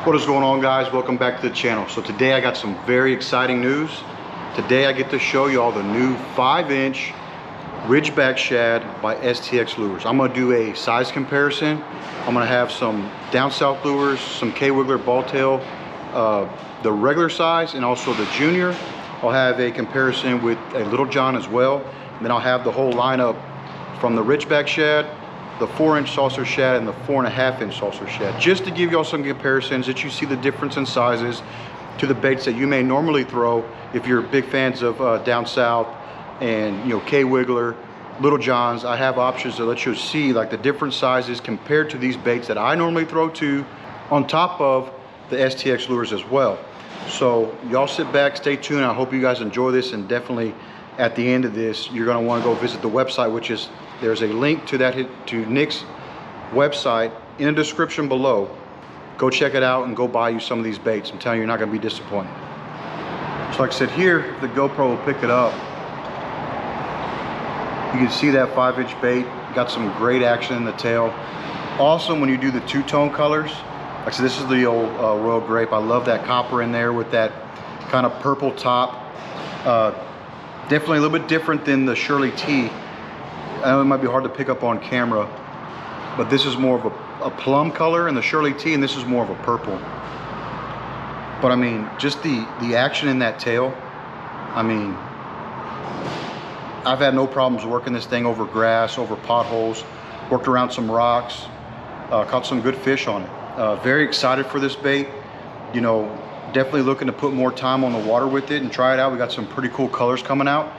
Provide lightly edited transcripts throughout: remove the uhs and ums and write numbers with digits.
What is going on, guys? Welcome back to the channel. So today I got some very exciting news. Today I get to show you all the new 5-inch Ridgeback Shad by STX Lures. I'm going to do a size comparison. I'm going to have some down south lures, some K-Wiggler ball tail, the regular size and also the junior. I'll have a comparison with a Little John as well. And then I'll have the whole lineup from the Ridgeback Shad, the 4-inch saucer shad, and the 4.5-inch saucer shad, just to give y'all some comparisons that you see the difference in sizes to the baits that you may normally throw if you're big fans of down south and K-Wiggler, Little Johns. I have options to let you see like the different sizes compared to these baits that I normally throw to, on top of the STX Lures as well. So y'all sit back, stay tuned. I hope you guys enjoy this, and definitely at the end of this you're going to want to go visit the website, which is, there's a link to that, to Nick's website in the description below. Go check it out and go buy you some of these baits. I'm telling you, you're not going to be disappointed. So like I said, here the GoPro will pick it up. You can see that 5-inch bait got some great action in the tail. Awesome when you do the two-tone colors. Like I said, this is the old Royal Grape. I love that copper in there with that kind of purple top. Definitely a little bit different than the Shirley T. I know it might be hard to pick up on camera, but this is more of a plum color in the Shirley T, and this is more of a purple. But I mean, just the action in that tail. I mean, I've had no problems working this thing over grass, over potholes, worked around some rocks, caught some good fish on it. Very excited for this bait. Definitely looking to put more time on the water with it and try it out. We got some pretty cool colors coming out.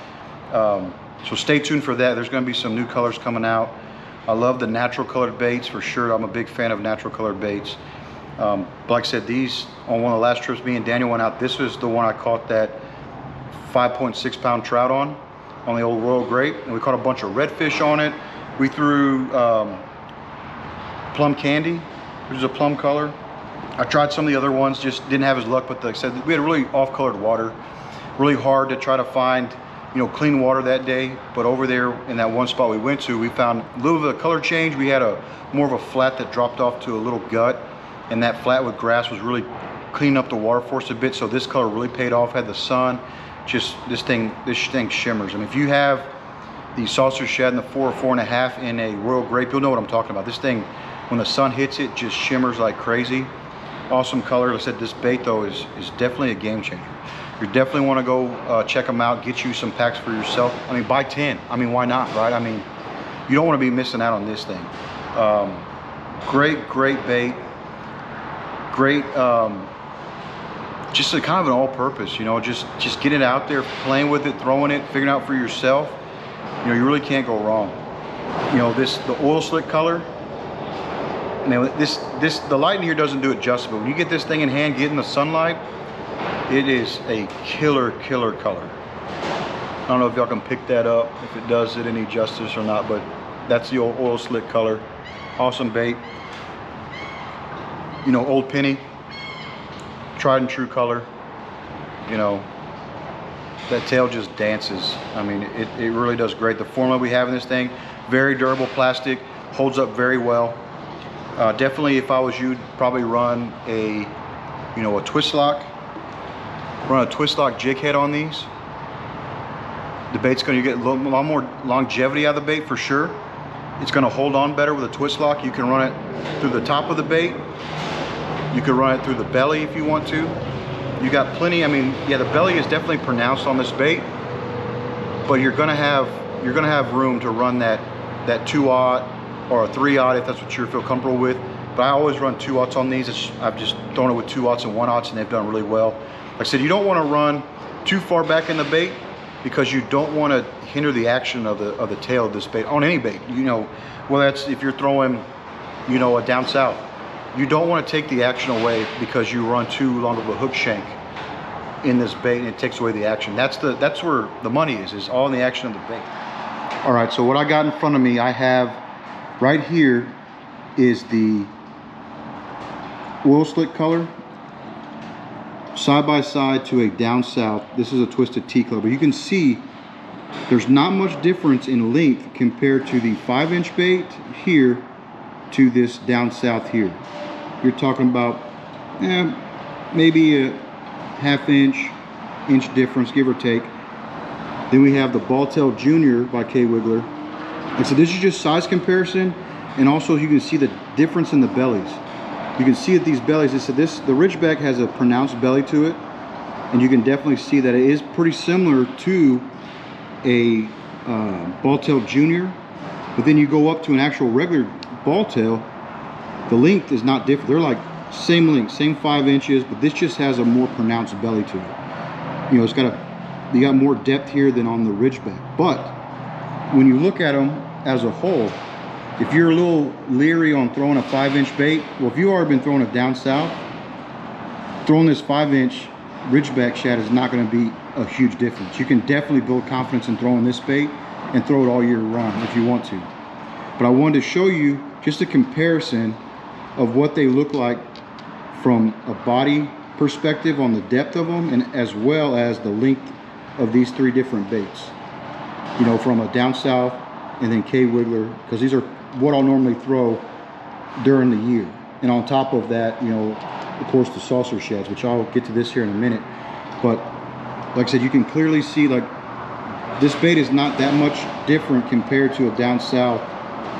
So stay tuned for that. There's going to be some new colors coming out. I love the natural colored baits for sure. I'm a big fan of natural colored baits. But like I said, these, on one of the last trips me and Daniel went out, this was the one I caught that 5.6 pound trout on the old Royal Grape. And we caught a bunch of redfish on it. We threw plum candy, which is a plum color. I tried some of the other ones, just didn't have as luck. But like I said, we had really off colored water. Really hard to try to find clean water that day. But over there in that one spot we went to, we found a little bit of color change. We had more of a flat that dropped off to a little gut, and that flat with grass was really cleaning up the water for us a bit. So this color really paid off. Had the sun, just this thing shimmers. I mean, if you have the saucer shad in the 4 or 4.5 in a Royal Grape, you'll know what I'm talking about. This thing, when the sun hits it, just shimmers like crazy. Awesome color. Like I said, this bait though is definitely a game changer. You definitely want to go check them out, get you some packs for yourself. I mean, buy 10. I mean, why not, right? I mean, you don't want to be missing out on this thing. Great bait. Great, just a kind of an all-purpose, just get it out there, playing with it, throwing it, figuring out for yourself. You really can't go wrong. The oil slick color. The light in here doesn't do it justice, but when you get this thing in hand, get in the sunlight, it is a killer color. I don't know if y'all can pick that up, if it does it any justice or not, but that's the old oil slick color. Awesome bait. Old penny, tried and true color. That tail just dances. I mean, it really does great. The formula we have in this thing, very durable plastic, holds up very well. Definitely, if I was you, probably run a twist lock. Run a twist lock jig head on these. The bait's going to get a lot more longevity out of the bait for sure. It's going to hold on better with a twist lock. You can run it through the top of the bait. You can run it through the belly if you want to. You got plenty. I mean, yeah, the belly is definitely pronounced on this bait, but you're going to have room to run that 2-aught or a 3-aught if that's what you feel comfortable with. But I always run 2-aughts on these. I've just thrown it with 2-aughts and 1-aughts, and they've done really well. Like I said, you don't want to run too far back in the bait because you don't want to hinder the action of the tail of this bait on any bait. Well, that's if you're throwing, a down south. You don't want to take the action away because you run too long of a hook shank in this bait, and it takes away the action. That's where the money is all in the action of the bait. All right, so what I got in front of me, I have right here is the oil slick color side by side to a down south. This is a twisted T color, but you can see there's not much difference in length compared to the 5-inch bait here to this down south here. You're talking about maybe a ½ inch difference, give or take. Then we have the Ball Tail Junior by K Wiggler. And so this is just size comparison, and also you can see the difference in the bellies. You can see that these bellies, the Ridgeback has a pronounced belly to it, and you can definitely see that it is pretty similar to a Ball Tail Junior. But then you go up to an actual regular Ball Tail, the length is not different. They're like same length, same 5 inches, but this just has a more pronounced belly to it. You know, you got more depth here than on the Ridgeback. But when you look at them as a whole, if you're a little leery on throwing a 5-inch bait, well, if you've already been throwing it down south, throwing this 5-inch Ridgeback shad is not going to be a huge difference. You can definitely build confidence in throwing this bait and throw it all year round if you want to. But I wanted to show you just a comparison of what they look like from a body perspective on the depth of them, and as well as the length of these 3 different baits. You know, from a down south and then K Wiggler, because these are what I'll normally throw during the year. And on top of that, you know, of course, the saucer shads, which I'll get to this here in a minute. But like I said, you can clearly see, like, this bait is not that much different compared to a down south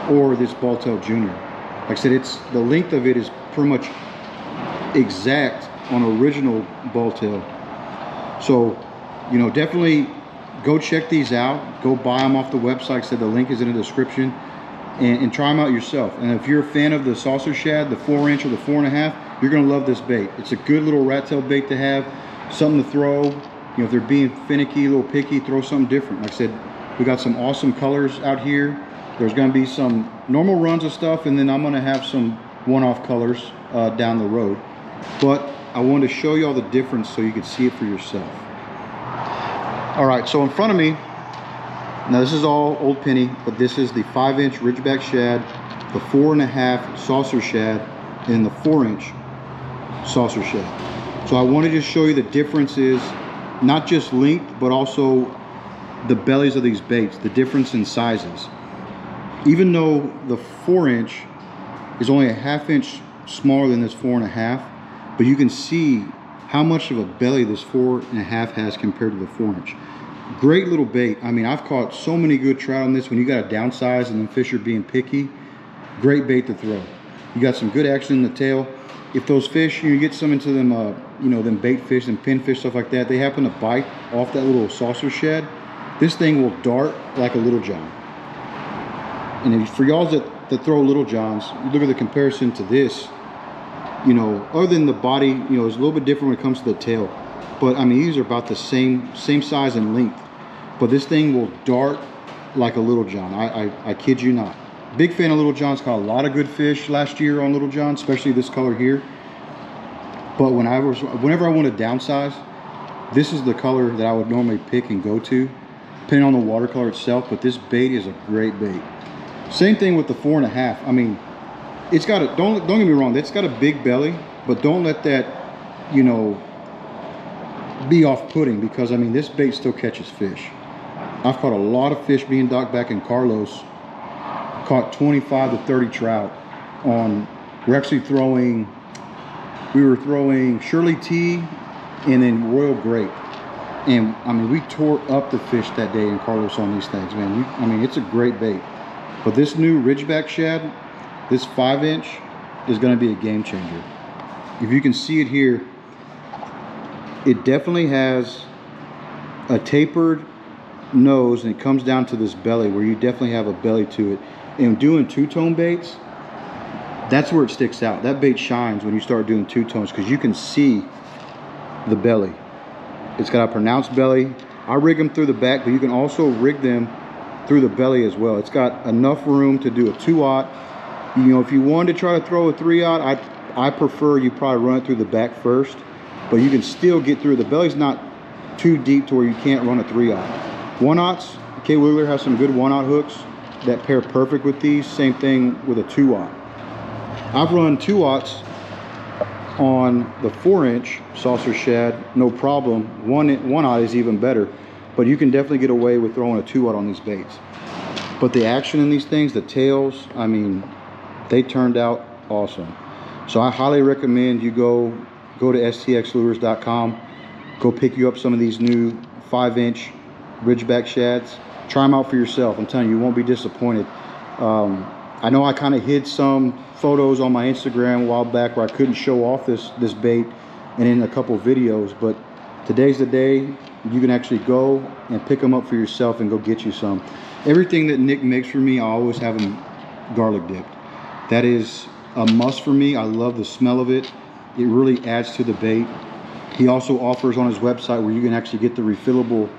or this Ball Tail Junior. Like I said, the length of it is pretty much exact on original Ball Tail. So, you know, definitely go check these out. Go buy them off the website. Like I said, the link is in the description, and try them out yourself. And if you're a fan of the saucer shad, the 4-inch or the 4.5, you're gonna love this bait. It's a good little rat tail bait to have, something to throw. You know, if they're being finicky, a little picky, throw something different. Like I said, we got some awesome colors out here. There's gonna be some normal runs of stuff, and then I'm gonna have some one-off colors down the road. But I wanted to show you all the difference so you could see it for yourself. All right, so in front of me, now this is all old penny, but this is the 5-inch Ridgeback shad, the 4.5 saucer shad, and the 4-inch saucer shad. So I wanted to show you the differences, not just length, but also the bellies of these baits, the difference in sizes. Even though the 4-inch is only a ½ inch smaller than this 4.5, but you can see how much of a belly this 4.5 has compared to the 4-inch. Great little bait. I mean, I've caught so many good trout on this when you got to downsize and then fish are being picky. Great bait to throw. You got some good action in the tail. If those fish, you get some into them, you know, them bait fish and pinfish, stuff like that, they happen to bite off that little saucer shad, this thing will dart like a little john. And for y'all that throw little johns, you look at the comparison to this, you know, other than the body, you know, it's a little bit different when it comes to the tail. But I mean, these are about the same size and length. But this thing will dart like a little john. I kid you not. Big fan of little johns. Caught a lot of good fish last year on little john, especially this color here. But whenever I want to downsize, this is the color that I would normally pick and go to, depending on the watercolor itself. But this bait is a great bait. Same thing with the 4.5. I mean, it's got a, don't get me wrong, it's got a big belly, but don't let that, you know, be off-putting, because I mean, this bait still catches fish. I've caught a lot of fish being docked back in Carlos. Caught 25 to 30 trout on, we were throwing Shirley T and then Royal Grape. And I mean, we tore up the fish that day in Carlos on these things, man. I mean, it's a great bait. But this new Ridgeback shad, this 5-inch, is going to be a game changer. If you can see it here, it definitely has a tapered nose, and it comes down to this belly where you definitely have a belly to it. And doing two-tone baits, that's where it sticks out. That bait shines when you start doing two-tones, because you can see the belly. It's got a pronounced belly. I rig them through the back, but you can also rig them through the belly as well. It's got enough room to do a 2-aught. You know, if you wanted to try to throw a 3-aught, I prefer you probably run it through the back first, but you can still get through. The belly's not too deep to where you can't run a 3-aught. 1-aughts, K Wiggler has some good 1-aught hooks that pair perfect with these. Same thing with a 2-aught. I've run 2-aughts on the 4-inch saucer shad, no problem. 1-aught is even better, but you can definitely get away with throwing a 2-aught on these baits. But the action in these things, the tails, I mean, they turned out awesome. So I highly recommend you go go to stxlures.com. Go pick you up some of these new 5-inch Ridgeback shads. Try them out for yourself. I'm telling you, you won't be disappointed. I know I kind of hid some photos on my Instagram a while back where I couldn't show off this bait and in a couple videos, but today's the day you can actually go and pick them up for yourself and go get you some. Everything that Nick makes for me, I always have them garlic dipped. That is a must for me. I love the smell of it. It really adds to the bait. He also offers on his website where you can actually get the refillable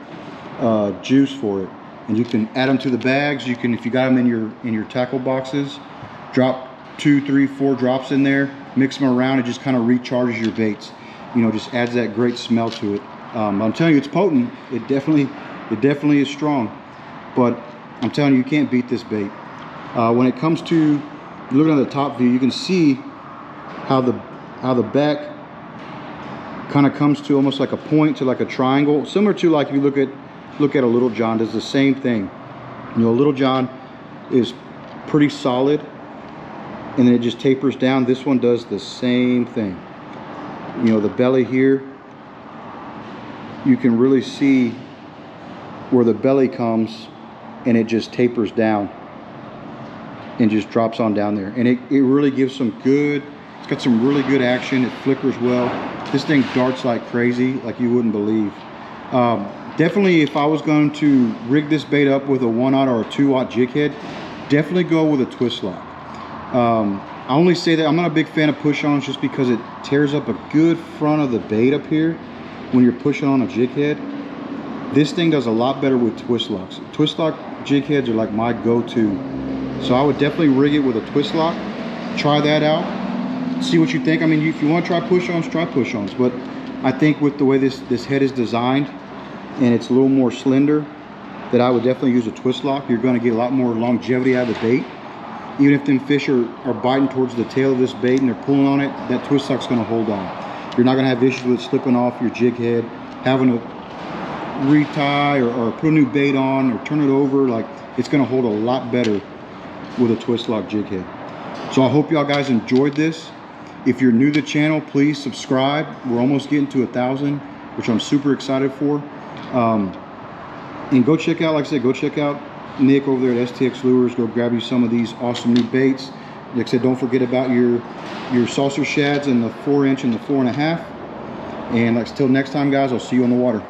juice for it, and you can add them to the bags. You can, if you got them in your tackle boxes, drop 2, 3, 4 drops in there, mix them around. It just kind of recharges your baits. You know, just adds that great smell to it. I'm telling you, it's potent. It definitely is strong. But I'm telling you, you can't beat this bait. When it comes to looking at the top view, you can see how the back kind of comes to almost like a point, to like a triangle, similar to like if you look at a Little John. Does the same thing. You know, a Little John is pretty solid, and then it just tapers down. This one does the same thing. You know, the belly here, you can really see where the belly comes, and it just tapers down and just drops on down there, and it really gives some good, it's got some really good action. It flickers well. This thing darts like crazy, like you wouldn't believe. Definitely, if I was going to rig this bait up with a 1/0 or a 2/0 jig head, definitely go with a twist lock. I only say that I'm not a big fan of push-ons just because it tears up a good front of the bait up here when you're pushing on a jig head. This thing does a lot better with twist locks. Twist lock jig heads are like my go-to. So I would definitely rig it with a twist lock. Try that out. See what you think. I mean, if you want to try push-ons, try push-ons. But I think with the way this head is designed, and it's a little more slender, that I would definitely use a twist lock. You're going to get a lot more longevity out of the bait. Even if them fish are biting towards the tail of this bait and they're pulling on it, that twist lock's going to hold on. You're not going to have issues with slipping off your jig head, having to retie or put a new bait on or turn it over. Like, it's going to hold a lot better with a twist lock jig head. So I hope y'all guys enjoyed this. If you're new to the channel, please subscribe. We're almost getting to 1,000, which I'm super excited for. And go check out, like I said, go check out Nick over there at STX Lures. Go grab you some of these awesome new baits. Like I said, don't forget about your saucer shads and the 4-inch and the 4.5. And like, till next time, guys, I'll see you on the water.